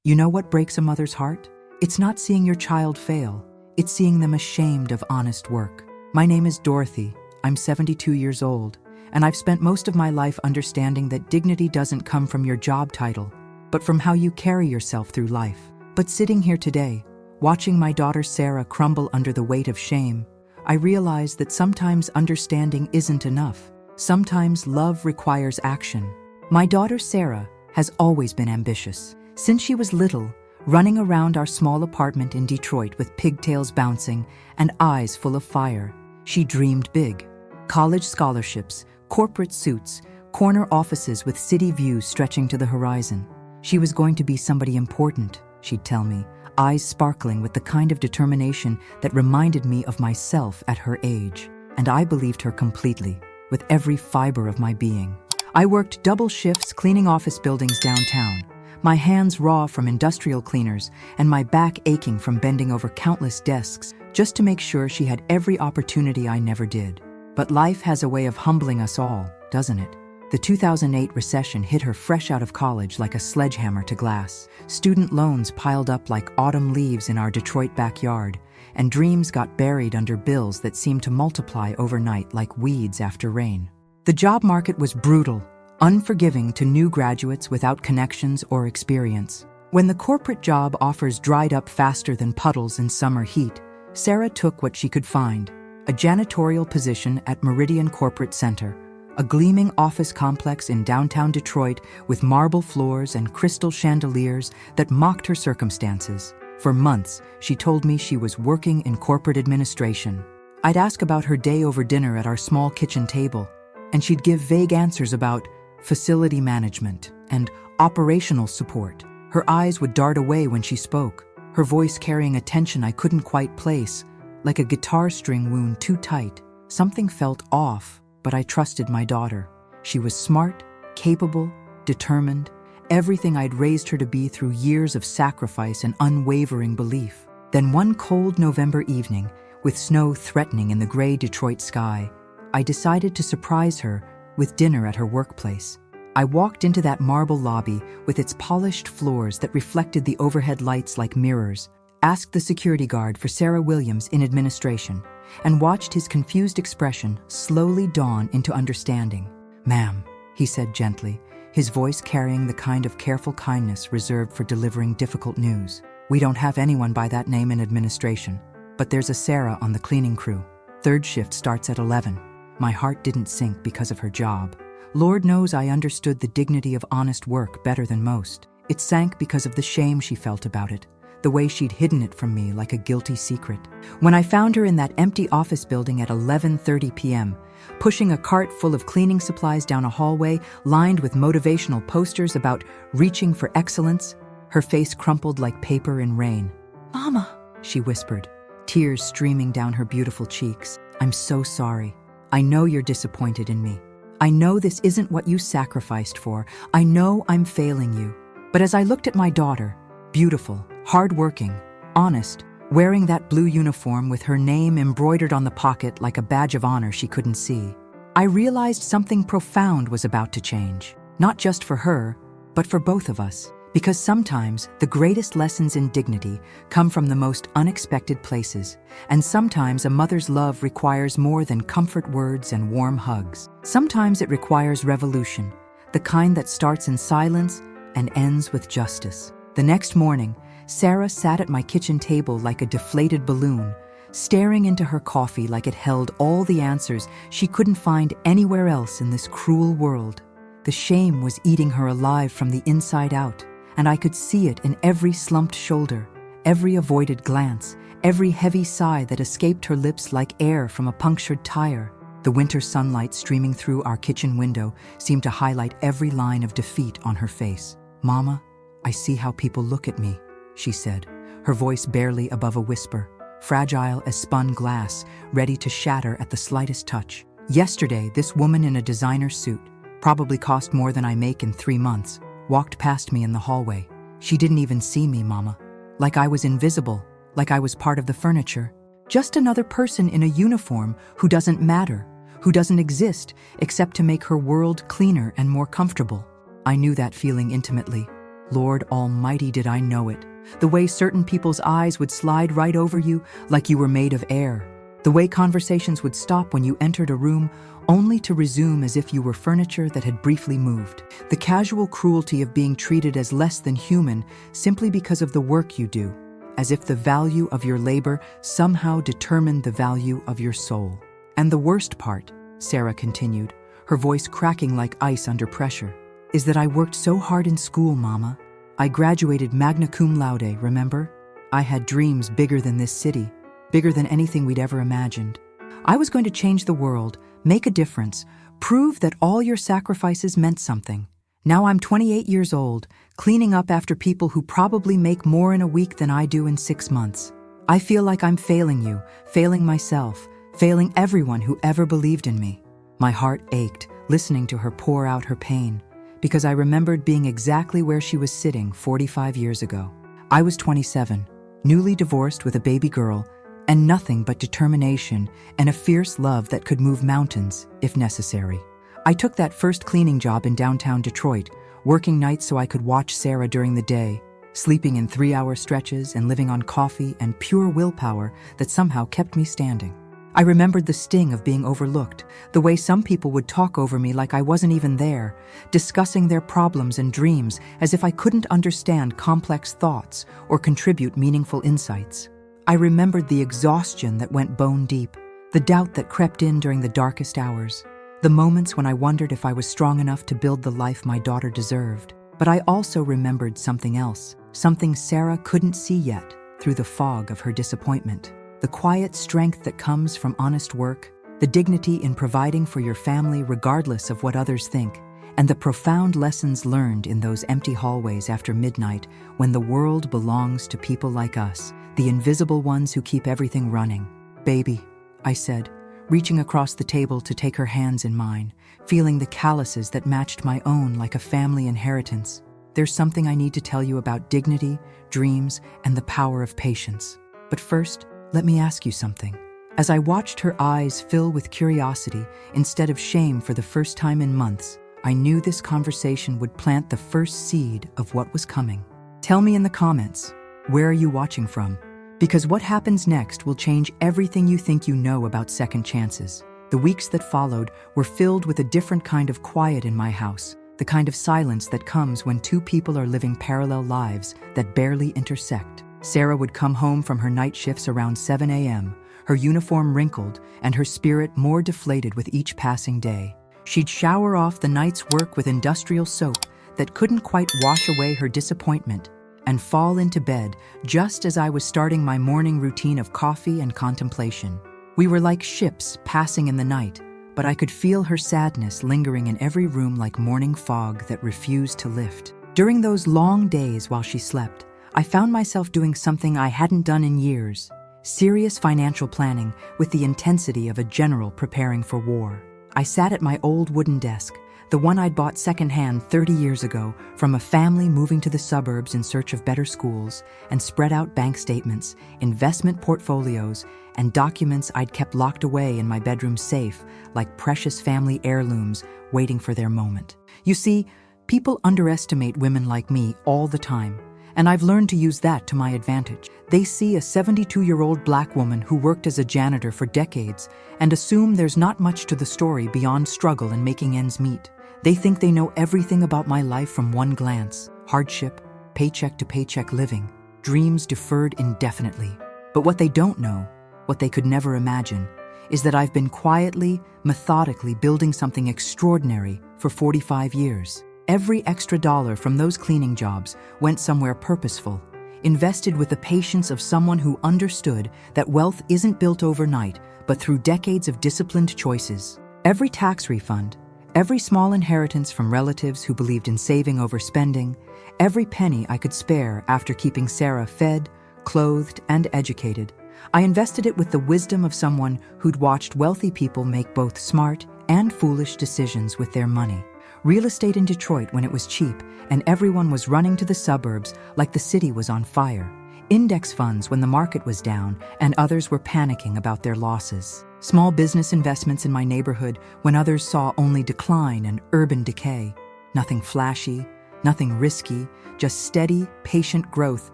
You know what breaks a mother's heart? It's not seeing your child fail. It's seeing them ashamed of honest work. My name is Dorothy. I'm 72 years old, and I've spent most of my life understanding that dignity doesn't come from your job title, but from how you carry yourself through life. But sitting here today, watching my daughter Sarah crumble under the weight of shame, I realize that sometimes understanding isn't enough. Sometimes love requires action. My daughter Sarah has always been ambitious. Since she was little, running around our small apartment in Detroit with pigtails bouncing and eyes full of fire, she dreamed big. College scholarships, corporate suits, corner offices with city views stretching to the horizon. She was going to be somebody important, she'd tell me, eyes sparkling with the kind of determination that reminded me of myself at her age. And I believed her completely, with every fiber of my being. I worked double shifts cleaning office buildings downtown, my hands raw from industrial cleaners and my back aching from bending over countless desks just to make sure she had every opportunity I never did. But life has a way of humbling us all, doesn't it? The 2008 recession hit her fresh out of college like a sledgehammer to glass. Student loans piled up like autumn leaves in our Detroit backyard, and dreams got buried under bills that seemed to multiply overnight like weeds after rain. The job market was brutal, unforgiving to new graduates without connections or experience. When the corporate job offers dried up faster than puddles in summer heat, Sarah took what she could find: a janitorial position at Meridian Corporate Center, a gleaming office complex in downtown Detroit with marble floors and crystal chandeliers that mocked her circumstances. For months, she told me she was working in corporate administration. I'd ask about her day over dinner at our small kitchen table, and she'd give vague answers about facility management and operational support. Her eyes would dart away when she spoke, her voice carrying a tension I couldn't quite place, like a guitar string wound too tight. Something felt off, but I trusted my daughter. She was smart, capable, determined, everything I'd raised her to be through years of sacrifice and unwavering belief. Then one cold November evening, with snow threatening in the gray Detroit sky, I decided to surprise her with dinner at her workplace. I walked into that marble lobby with its polished floors that reflected the overhead lights like mirrors, asked the security guard for Sarah Williams in administration, and watched his confused expression slowly dawn into understanding. "Ma'am," he said gently, his voice carrying the kind of careful kindness reserved for delivering difficult news. "We don't have anyone by that name in administration, but there's a Sarah on the cleaning crew. Third shift starts at 11. My heart didn't sink because of her job. Lord knows I understood the dignity of honest work better than most. It sank because of the shame she felt about it, the way she'd hidden it from me like a guilty secret. When I found her in that empty office building at 11:30 p.m., pushing a cart full of cleaning supplies down a hallway lined with motivational posters about reaching for excellence, her face crumpled like paper in rain. "Mama," she whispered, tears streaming down her beautiful cheeks. "I'm so sorry. I know you're disappointed in me. I know this isn't what you sacrificed for. I know I'm failing you." But as I looked at my daughter, beautiful, hardworking, honest, wearing that blue uniform with her name embroidered on the pocket like a badge of honor she couldn't see, I realized something profound was about to change. Not just for her, but for both of us. Because sometimes the greatest lessons in dignity come from the most unexpected places, and sometimes a mother's love requires more than comfort words and warm hugs. Sometimes it requires revolution, the kind that starts in silence and ends with justice. The next morning, Sarah sat at my kitchen table like a deflated balloon, staring into her coffee like it held all the answers she couldn't find anywhere else in this cruel world. The shame was eating her alive from the inside out, and I could see it in every slumped shoulder, every avoided glance, every heavy sigh that escaped her lips like air from a punctured tire. The winter sunlight streaming through our kitchen window seemed to highlight every line of defeat on her face. "Mama, I see how people look at me," she said, her voice barely above a whisper, fragile as spun glass, ready to shatter at the slightest touch. "Yesterday, this woman in a designer suit, probably cost more than I make in 3 months, walked past me in the hallway. She didn't even see me, Mama. Like I was invisible, like I was part of the furniture. Just another person in a uniform who doesn't matter, who doesn't exist except to make her world cleaner and more comfortable." I knew that feeling intimately. Lord Almighty, did I know it. The way certain people's eyes would slide right over you like you were made of air. The way conversations would stop when you entered a room only to resume as if you were furniture that had briefly moved. The casual cruelty of being treated as less than human simply because of the work you do, as if the value of your labor somehow determined the value of your soul. And the worst part, Sarah continued, her voice cracking like ice under pressure, is that I worked so hard in school, Mama. I graduated magna cum laude, remember? I had dreams bigger than this city, bigger than anything we'd ever imagined. I was going to change the world, make a difference, prove that all your sacrifices meant something. Now I'm 28 years old, cleaning up after people who probably make more in a week than I do in 6 months. I feel like I'm failing you, failing myself, failing everyone who ever believed in me. My heart ached, listening to her pour out her pain, because I remembered being exactly where she was sitting 45 years ago. I was 27, newly divorced with a baby girl, and nothing but determination and a fierce love that could move mountains, if necessary. I took that first cleaning job in downtown Detroit, working nights so I could watch Sarah during the day, sleeping in 3-hour stretches and living on coffee and pure willpower that somehow kept me standing. I remembered the sting of being overlooked, the way some people would talk over me like I wasn't even there, discussing their problems and dreams as if I couldn't understand complex thoughts or contribute meaningful insights. I remembered the exhaustion that went bone deep, the doubt that crept in during the darkest hours, the moments when I wondered if I was strong enough to build the life my daughter deserved. But I also remembered something else, something Sarah couldn't see yet through the fog of her disappointment. The quiet strength that comes from honest work, the dignity in providing for your family regardless of what others think, and the profound lessons learned in those empty hallways after midnight when the world belongs to people like us, the invisible ones who keep everything running. Baby, I said, reaching across the table to take her hands in mine, feeling the calluses that matched my own like a family inheritance. There's something I need to tell you about dignity, dreams, and the power of patience. But first, let me ask you something. As I watched her eyes fill with curiosity instead of shame for the first time in months, I knew this conversation would plant the first seed of what was coming. Tell me in the comments, where are you watching from? Because what happens next will change everything you think you know about second chances. The weeks that followed were filled with a different kind of quiet in my house, the kind of silence that comes when two people are living parallel lives that barely intersect. Sarah would come home from her night shifts around 7 a.m., her uniform wrinkled and her spirit more deflated with each passing day. She'd shower off the night's work with industrial soap that couldn't quite wash away her disappointment and fall into bed just as I was starting my morning routine of coffee and contemplation. We were like ships passing in the night, but I could feel her sadness lingering in every room like morning fog that refused to lift. During those long days while she slept, I found myself doing something I hadn't done in years, serious financial planning with the intensity of a general preparing for war. I sat at my old wooden desk, the one I'd bought secondhand 30 years ago from a family moving to the suburbs in search of better schools, and spread out bank statements, investment portfolios, and documents I'd kept locked away in my bedroom safe like precious family heirlooms waiting for their moment. You see, people underestimate women like me all the time, and I've learned to use that to my advantage. They see a 72-year-old black woman who worked as a janitor for decades and assume there's not much to the story beyond struggle and making ends meet. They think they know everything about my life from one glance: hardship, paycheck-to-paycheck living, dreams deferred indefinitely. But what they don't know, what they could never imagine, is that I've been quietly, methodically building something extraordinary for 45 years. Every extra dollar from those cleaning jobs went somewhere purposeful, invested with the patience of someone who understood that wealth isn't built overnight, but through decades of disciplined choices. Every tax refund, every small inheritance from relatives who believed in saving over spending, every penny I could spare after keeping Sarah fed, clothed, and educated, I invested it with the wisdom of someone who'd watched wealthy people make both smart and foolish decisions with their money. Real estate in Detroit when it was cheap and everyone was running to the suburbs like the city was on fire. Index funds when the market was down and others were panicking about their losses. Small business investments in my neighborhood when others saw only decline and urban decay. Nothing flashy, Nothing risky, just steady, patient growth,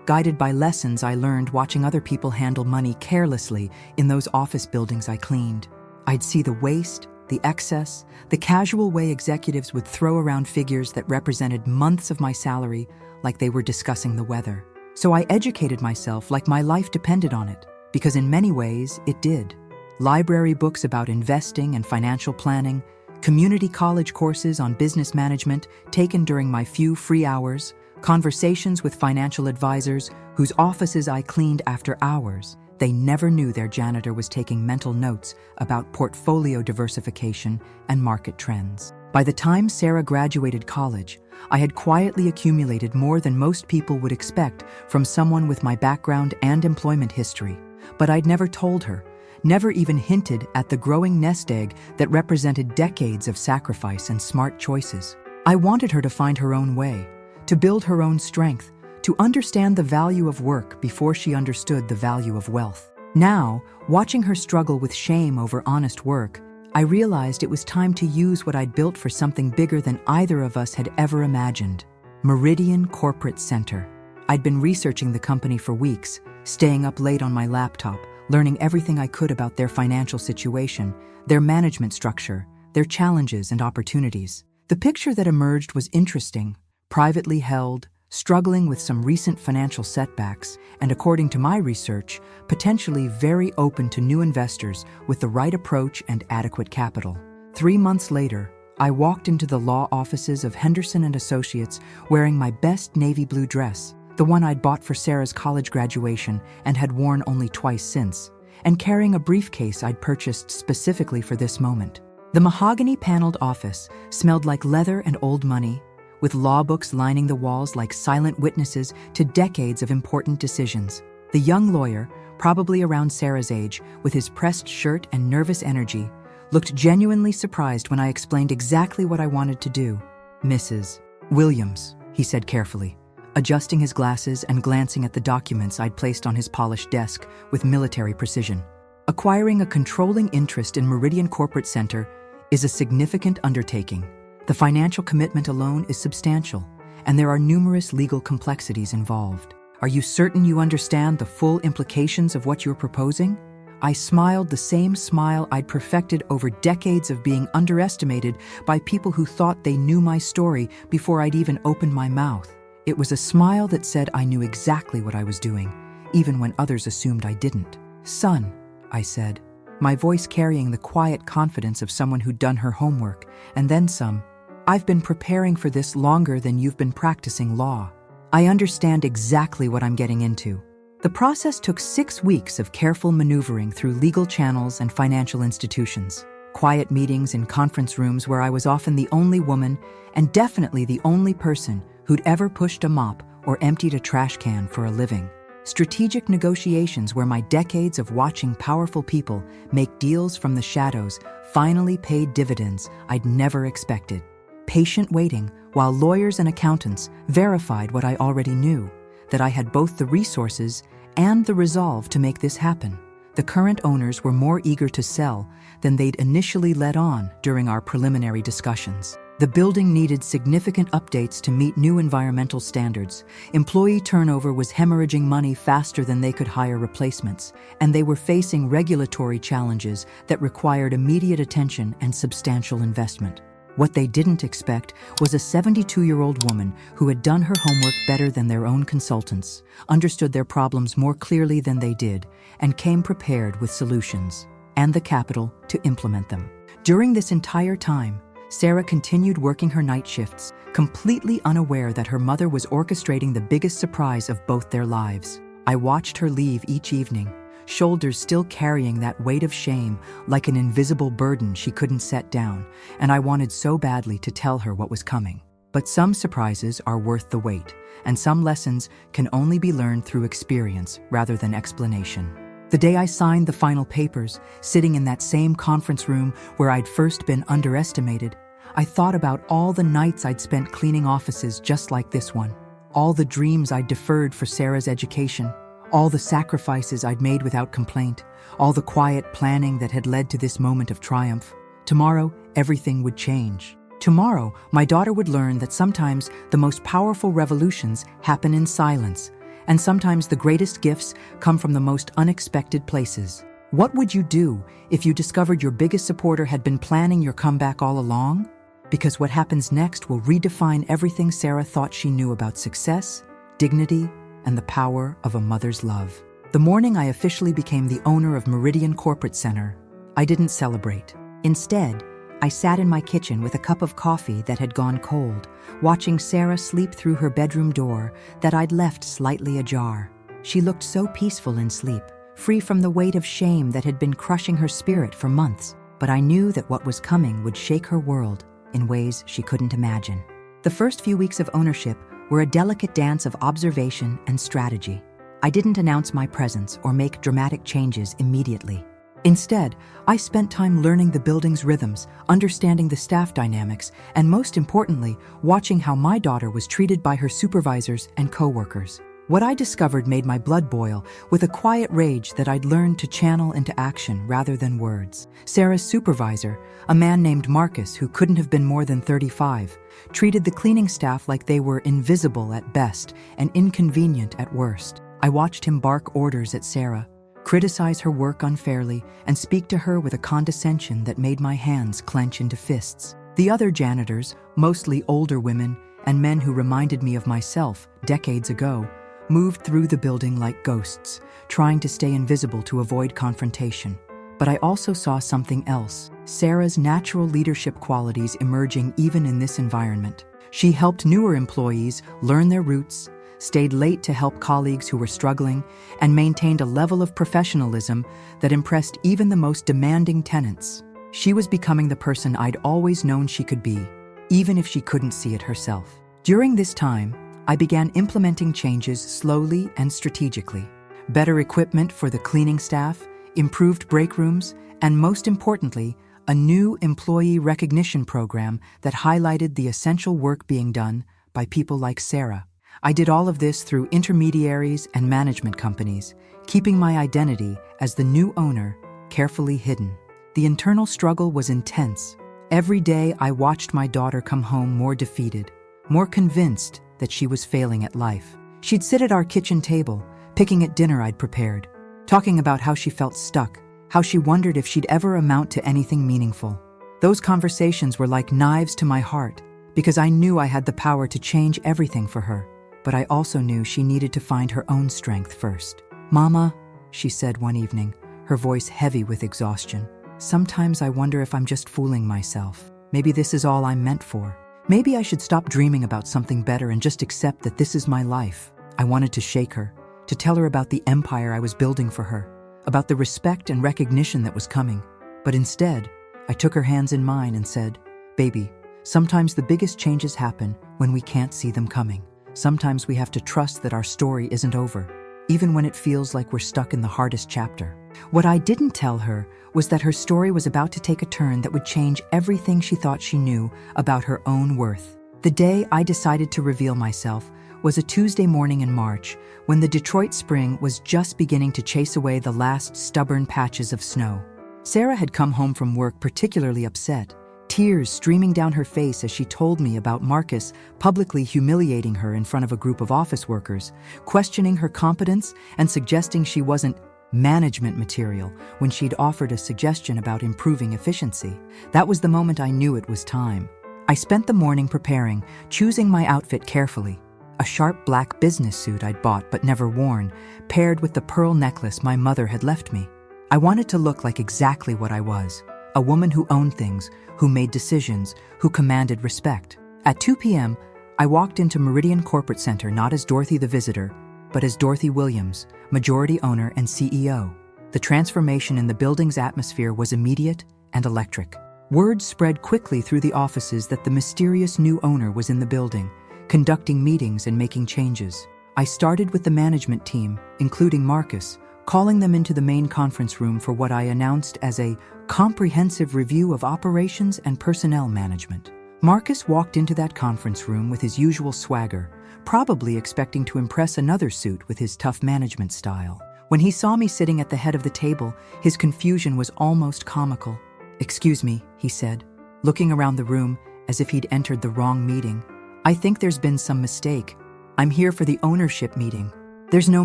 guided by lessons I learned watching other people handle money carelessly in those office buildings I cleaned. I'd see the waste, the excess, the casual way executives would throw around figures that represented months of my salary like they were discussing the weather. So I educated myself like my life depended on it, because in many ways it did. Library books about investing and financial planning, community college courses on business management taken during my few free hours, conversations with financial advisors whose offices I cleaned after hours. They never knew their janitor was taking mental notes about portfolio diversification and market trends. By the time Sarah graduated college, I had quietly accumulated more than most people would expect from someone with my background and employment history. But I'd never told her, never even hinted at the growing nest egg that represented decades of sacrifice and smart choices. I wanted her to find her own way, to build her own strength, to understand the value of work before she understood the value of wealth. Now, watching her struggle with shame over honest work, I realized it was time to use what I'd built for something bigger than either of us had ever imagined. Meridian Corporate Center. I'd been researching the company for weeks, staying up late on my laptop, learning everything I could about their financial situation, their management structure, their challenges and opportunities. The picture that emerged was interesting, privately held, struggling with some recent financial setbacks, and according to my research, potentially very open to new investors with the right approach and adequate capital. 3 months later, I walked into the law offices of Henderson and Associates wearing my best navy blue dress, the one I'd bought for Sarah's college graduation and had worn only twice since, and carrying a briefcase I'd purchased specifically for this moment. The mahogany-paneled office smelled like leather and old money, with law books lining the walls like silent witnesses to decades of important decisions. The young lawyer, probably around Sarah's age, with his pressed shirt and nervous energy, looked genuinely surprised when I explained exactly what I wanted to do. "Mrs. Williams," he said carefully, adjusting his glasses and glancing at the documents I'd placed on his polished desk with military precision. Acquiring a controlling interest in Meridian Corporate Center is a significant undertaking. The financial commitment alone is substantial, and there are numerous legal complexities involved. Are you certain you understand the full implications of what you're proposing? I smiled the same smile I'd perfected over decades of being underestimated by people who thought they knew my story before I'd even opened my mouth. It was a smile that said I knew exactly what I was doing, even when others assumed I didn't. "Son," I said, my voice carrying the quiet confidence of someone who'd done her homework, and then some. "I've been preparing for this longer than you've been practicing law. I understand exactly what I'm getting into." The process took 6 weeks of careful maneuvering through legal channels and financial institutions. Quiet meetings in conference rooms where I was often the only woman and definitely the only person who'd ever pushed a mop or emptied a trash can for a living. Strategic negotiations where my decades of watching powerful people make deals from the shadows finally paid dividends I'd never expected. Patient waiting while lawyers and accountants verified what I already knew, that I had both the resources and the resolve to make this happen. The current owners were more eager to sell than they'd initially let on during our preliminary discussions. The building needed significant updates to meet new environmental standards. Employee turnover was hemorrhaging money faster than they could hire replacements, and they were facing regulatory challenges that required immediate attention and substantial investment. What they didn't expect was a 72-year-old woman who had done her homework better than their own consultants, understood their problems more clearly than they did, and came prepared with solutions and the capital to implement them. During this entire time, Sarah continued working her night shifts, completely unaware that her mother was orchestrating the biggest surprise of both their lives. I watched her leave each evening, shoulders still carrying that weight of shame like an invisible burden she couldn't set down, and I wanted so badly to tell her what was coming. But some surprises are worth the wait, and some lessons can only be learned through experience rather than explanation. The day I signed the final papers, sitting in that same conference room where I'd first been underestimated, I thought about all the nights I'd spent cleaning offices just like this one, all the dreams I'd deferred for Sarah's education, all the sacrifices I'd made without complaint, all the quiet planning that had led to this moment of triumph. Tomorrow, everything would change. Tomorrow, my daughter would learn that sometimes the most powerful revolutions happen in silence, and sometimes the greatest gifts come from the most unexpected places. What would you do if you discovered your biggest supporter had been planning your comeback all along? Because what happens next will redefine everything Sarah thought she knew about success, dignity, and the power of a mother's love. The morning I officially became the owner of Meridian Corporate Center, I didn't celebrate. Instead, I sat in my kitchen with a cup of coffee that had gone cold, watching Sarah sleep through her bedroom door that I'd left slightly ajar. She looked so peaceful in sleep, free from the weight of shame that had been crushing her spirit for months. But I knew that what was coming would shake her world in ways she couldn't imagine. The first few weeks of ownership were a delicate dance of observation and strategy. I didn't announce my presence or make dramatic changes immediately. Instead, I spent time learning the building's rhythms, understanding the staff dynamics, and most importantly, watching how my daughter was treated by her supervisors and coworkers. What I discovered made my blood boil with a quiet rage that I'd learned to channel into action rather than words. Sarah's supervisor, a man named Marcus who couldn't have been more than 35, treated the cleaning staff like they were invisible at best and inconvenient at worst. I watched him bark orders at Sarah, criticize her work unfairly, and speak to her with a condescension that made my hands clench into fists. The other janitors, mostly older women and men who reminded me of myself decades ago, moved through the building like ghosts, trying to stay invisible to avoid confrontation. But I also saw something else, Sarah's natural leadership qualities emerging even in this environment. She helped newer employees learn their roots, stayed late to help colleagues who were struggling, and maintained a level of professionalism that impressed even the most demanding tenants. She was becoming the person I'd always known she could be, even if she couldn't see it herself. During this time, I began implementing changes slowly and strategically. Better equipment for the cleaning staff, improved break rooms, and most importantly, a new employee recognition program that highlighted the essential work being done by people like Sarah. I did all of this through intermediaries and management companies, keeping my identity as the new owner carefully hidden. The internal struggle was intense. Every day I watched my daughter come home more defeated, more convinced that she was failing at life. She'd sit at our kitchen table, picking at dinner I'd prepared, talking about how she felt stuck, how she wondered if she'd ever amount to anything meaningful. Those conversations were like knives to my heart, because I knew I had the power to change everything for her. But I also knew she needed to find her own strength first. "Mama," she said one evening, her voice heavy with exhaustion, "sometimes I wonder if I'm just fooling myself. Maybe this is all I'm meant for. Maybe I should stop dreaming about something better and just accept that this is my life." I wanted to shake her, to tell her about the empire I was building for her, about the respect and recognition that was coming. But instead, I took her hands in mine and said, "Baby, sometimes the biggest changes happen when we can't see them coming. Sometimes we have to trust that our story isn't over, even when it feels like we're stuck in the hardest chapter." What I didn't tell her was that her story was about to take a turn that would change everything she thought she knew about her own worth. The day I decided to reveal myself was a Tuesday morning in March, when the Detroit spring was just beginning to chase away the last stubborn patches of snow. Sarah had come home from work particularly upset, tears streaming down her face as she told me about Marcus publicly humiliating her in front of a group of office workers, questioning her competence and suggesting she wasn't management material when she'd offered a suggestion about improving efficiency. That was the moment I knew it was time. I spent the morning preparing, choosing my outfit carefully. A sharp black business suit I'd bought but never worn, paired with the pearl necklace my mother had left me. I wanted to look like exactly what I was, a woman who owned things, who made decisions, who commanded respect. At 2 p.m., I walked into Meridian Corporate Center not as Dorothy the visitor, but as Dorothy Williams, majority owner and CEO. The transformation in the building's atmosphere was immediate and electric. Word spread quickly through the offices that the mysterious new owner was in the building, conducting meetings and making changes. I started with the management team, including Marcus, calling them into the main conference room for what I announced as a comprehensive review of operations and personnel management. Marcus walked into that conference room with his usual swagger, probably expecting to impress another suit with his tough management style. When he saw me sitting at the head of the table, his confusion was almost comical. "Excuse me," he said. Looking around the room, as if he'd entered the wrong meeting. "I think there's been some mistake. I'm here for the ownership meeting." "There's no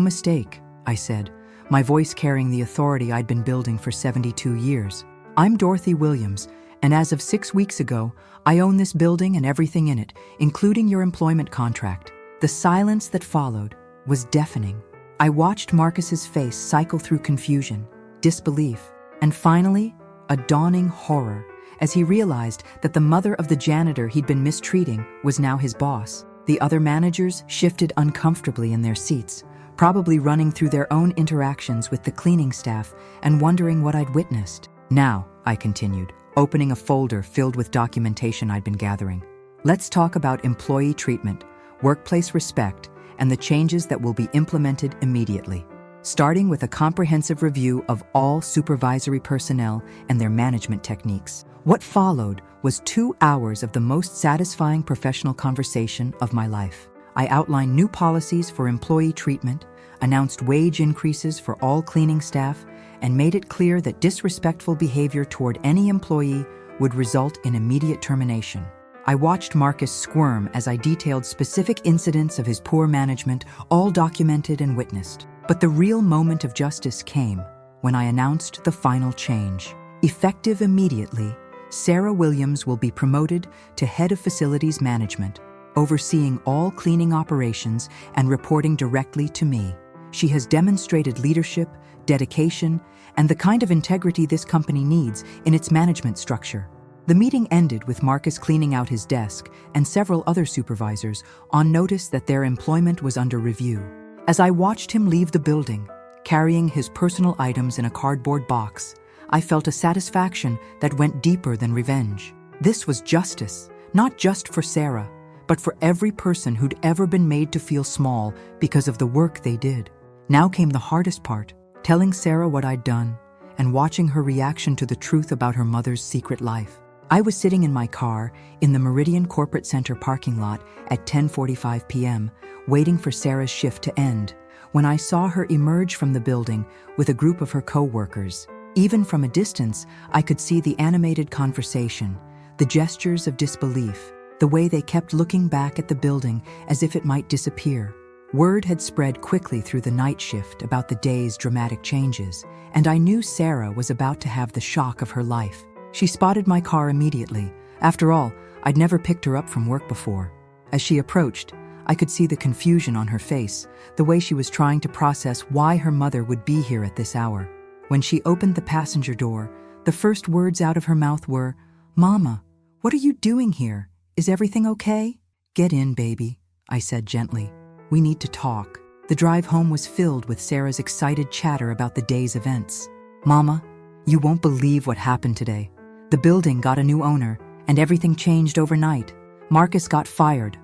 mistake," I said, my voice carrying the authority I'd been building for 72 years. "I'm Dorothy Williams, and as of 6 weeks ago, I own this building and everything in it, including your employment contract." The silence that followed was deafening. I watched Marcus's face cycle through confusion, disbelief, and finally, a dawning horror as he realized that the mother of the janitor he'd been mistreating was now his boss. The other managers shifted uncomfortably in their seats, probably running through their own interactions with the cleaning staff and wondering what I'd witnessed. "Now," I continued, opening a folder filled with documentation I'd been gathering, "let's talk about employee treatment, workplace respect, and the changes that will be implemented immediately, starting with a comprehensive review of all supervisory personnel and their management techniques." What followed was 2 hours of the most satisfying professional conversation of my life. I outlined new policies for employee treatment, announced wage increases for all cleaning staff, and made it clear that disrespectful behavior toward any employee would result in immediate termination. I watched Marcus squirm as I detailed specific incidents of his poor management, all documented and witnessed. But the real moment of justice came when I announced the final change. Effective immediately, Sarah Williams will be promoted to Head of Facilities Management, overseeing all cleaning operations and reporting directly to me. She has demonstrated leadership, dedication, and the kind of integrity this company needs in its management structure. The meeting ended with Marcus cleaning out his desk and several other supervisors on notice that their employment was under review. As I watched him leave the building, carrying his personal items in a cardboard box, I felt a satisfaction that went deeper than revenge. This was justice, not just for Sarah, but for every person who'd ever been made to feel small because of the work they did. Now came the hardest part, telling Sarah what I'd done and watching her reaction to the truth about her mother's secret life. I was sitting in my car in the Meridian Corporate Center parking lot at 10:45 p.m., waiting for Sarah's shift to end, when I saw her emerge from the building with a group of her co-workers. Even from a distance, I could see the animated conversation, the gestures of disbelief, the way they kept looking back at the building as if it might disappear. Word had spread quickly through the night shift about the day's dramatic changes, and I knew Sarah was about to have the shock of her life. She spotted my car immediately. After all, I'd never picked her up from work before. As she approached, I could see the confusion on her face, the way she was trying to process why her mother would be here at this hour. When she opened the passenger door, the first words out of her mouth were, "Mama, what are you doing here? Is everything okay?" "Get in, baby," I said gently. "We need to talk." The drive home was filled with Sarah's excited chatter about the day's events. "Mama, you won't believe what happened today. The building got a new owner, and everything changed overnight. Marcus got fired,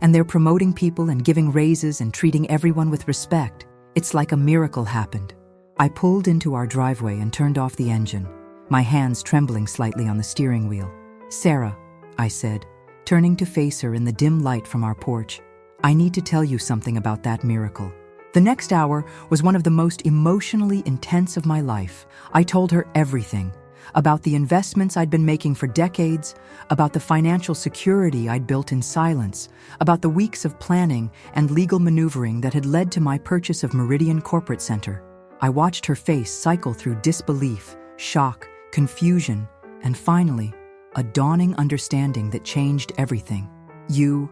and they're promoting people and giving raises and treating everyone with respect. It's like a miracle happened." I pulled into our driveway and turned off the engine, my hands trembling slightly on the steering wheel. "Sarah," I said, turning to face her in the dim light from our porch, "I need to tell you something about that miracle." The next hour was one of the most emotionally intense of my life. I told her everything, about the investments I'd been making for decades, about the financial security I'd built in silence, about the weeks of planning and legal maneuvering that had led to my purchase of Meridian Corporate Center. I watched her face cycle through disbelief, shock, confusion, and finally, a dawning understanding that changed everything. You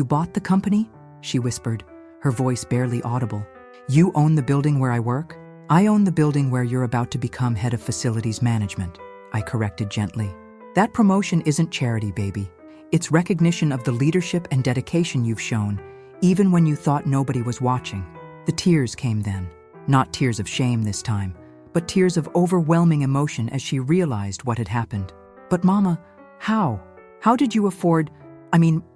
bought the company?" she whispered, her voice barely audible. "You own the building where I work?" "I own the building where you're about to become Head of Facilities Management," I corrected gently. "That promotion isn't charity, baby. It's recognition of the leadership and dedication you've shown, even when you thought nobody was watching." The tears came then. Not tears of shame this time, but tears of overwhelming emotion as she realized what had happened. "But Mama, how? How did you afford?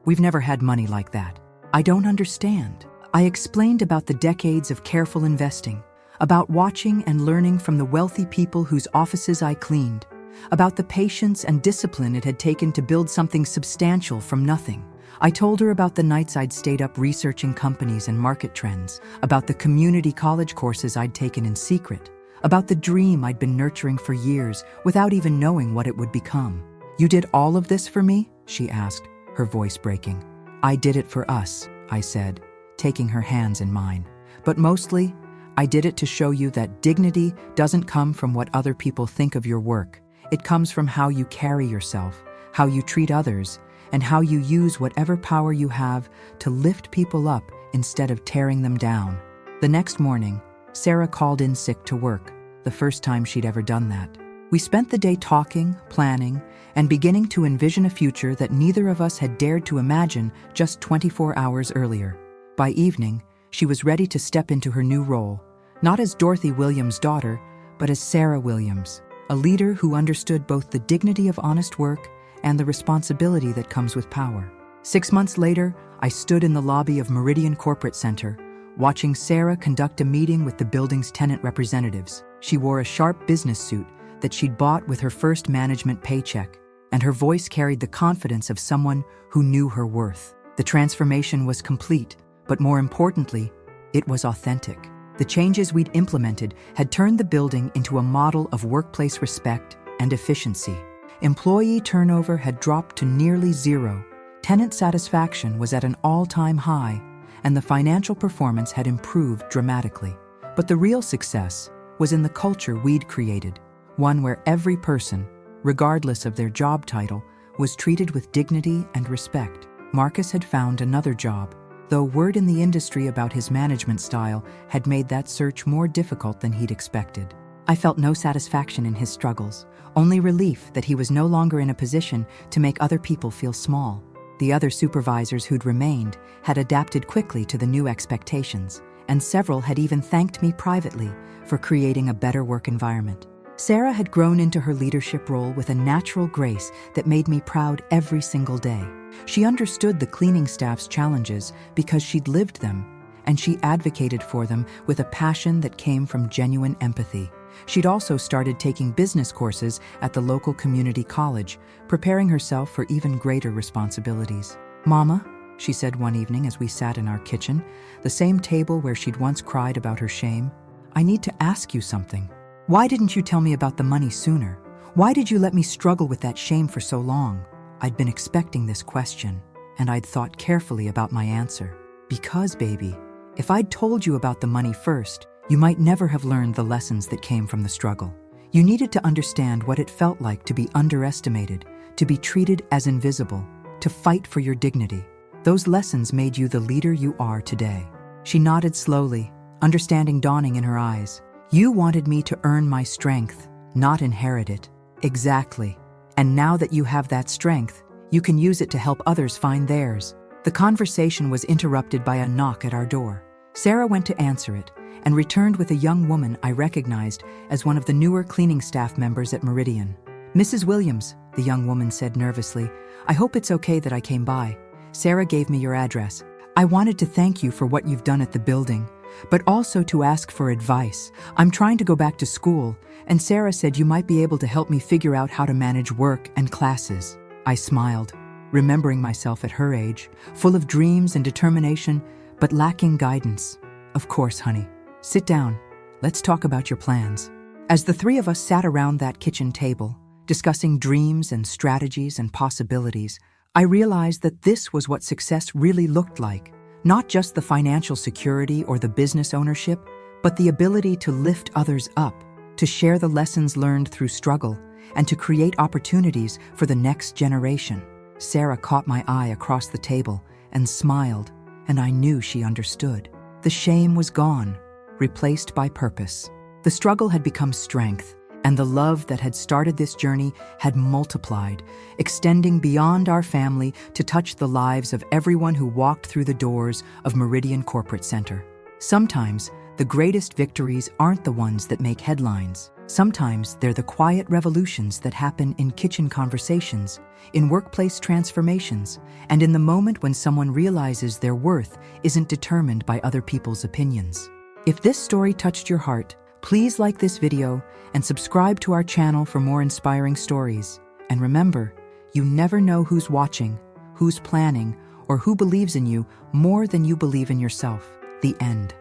We've never had money like that." "I don't understand." I explained about the decades of careful investing, about watching and learning from the wealthy people whose offices I cleaned, about the patience and discipline it had taken to build something substantial from nothing. I told her about the nights I'd stayed up researching companies and market trends, about the community college courses I'd taken in secret, about the dream I'd been nurturing for years without even knowing what it would become. "You did all of this for me?" she asked, her voice breaking. "I did it for us," I said, taking her hands in mine. "But mostly, I did it to show you that dignity doesn't come from what other people think of your work. It comes from how you carry yourself, how you treat others, and how you use whatever power you have to lift people up instead of tearing them down." The next morning, Sarah called in sick to work, the first time she'd ever done that. We spent the day talking, planning, and beginning to envision a future that neither of us had dared to imagine just 24 hours earlier. By evening, she was ready to step into her new role, not as Dorothy Williams' daughter, but as Sarah Williams, a leader who understood both the dignity of honest work and the responsibility that comes with power. 6 months later, I stood in the lobby of Meridian Corporate Center, watching Sarah conduct a meeting with the building's tenant representatives. She wore a sharp business suit that she'd bought with her first management paycheck, and her voice carried the confidence of someone who knew her worth. The transformation was complete, but more importantly, it was authentic. The changes we'd implemented had turned the building into a model of workplace respect and efficiency. Employee turnover had dropped to nearly zero, tenant satisfaction was at an all-time high, and the financial performance had improved dramatically. But the real success was in the culture we'd created, one where every person, regardless of their job title, was treated with dignity and respect. Marcus had found another job, though word in the industry about his management style had made that search more difficult than he'd expected. I felt no satisfaction in his struggles, only relief that he was no longer in a position to make other people feel small. The other supervisors who'd remained had adapted quickly to the new expectations, and several had even thanked me privately for creating a better work environment. Sarah had grown into her leadership role with a natural grace that made me proud every single day. She understood the cleaning staff's challenges because she'd lived them, and she advocated for them with a passion that came from genuine empathy. She'd also started taking business courses at the local community college, preparing herself for even greater responsibilities. "Mama," she said one evening as we sat in our kitchen, the same table where she'd once cried about her shame, "I need to ask you something. Why didn't you tell me about the money sooner? Why did you let me struggle with that shame for so long?" I'd been expecting this question, and I'd thought carefully about my answer. "Because, baby, if I'd told you about the money first, you might never have learned the lessons that came from the struggle. You needed to understand what it felt like to be underestimated, to be treated as invisible, to fight for your dignity. Those lessons made you the leader you are today." She nodded slowly, understanding dawning in her eyes. "You wanted me to earn my strength, not inherit it." "Exactly. And now that you have that strength, you can use it to help others find theirs." The conversation was interrupted by a knock at our door. Sarah went to answer it and returned with a young woman I recognized as one of the newer cleaning staff members at Meridian. "Mrs. Williams," the young woman said nervously, "I hope it's okay that I came by. Sarah gave me your address. I wanted to thank you for what you've done at the building, but also to ask for advice. I'm trying to go back to school, and Sarah said you might be able to help me figure out how to manage work and classes." I smiled, remembering myself at her age, full of dreams and determination, but lacking guidance. "Of course, honey. Sit down. Let's talk about your plans." As the three of us sat around that kitchen table, discussing dreams and strategies and possibilities, I realized that this was what success really looked like. Not just the financial security or the business ownership, but the ability to lift others up, to share the lessons learned through struggle, and to create opportunities for the next generation. Sarah caught my eye across the table and smiled, and I knew she understood. The shame was gone, replaced by purpose. The struggle had become strength, and the love that had started this journey had multiplied, extending beyond our family to touch the lives of everyone who walked through the doors of Meridian Corporate Center. Sometimes, the greatest victories aren't the ones that make headlines. Sometimes they're the quiet revolutions that happen in kitchen conversations, in workplace transformations, and in the moment when someone realizes their worth isn't determined by other people's opinions. If this story touched your heart, please like this video and subscribe to our channel for more inspiring stories. And remember, you never know who's watching, who's planning, or who believes in you more than you believe in yourself. The end.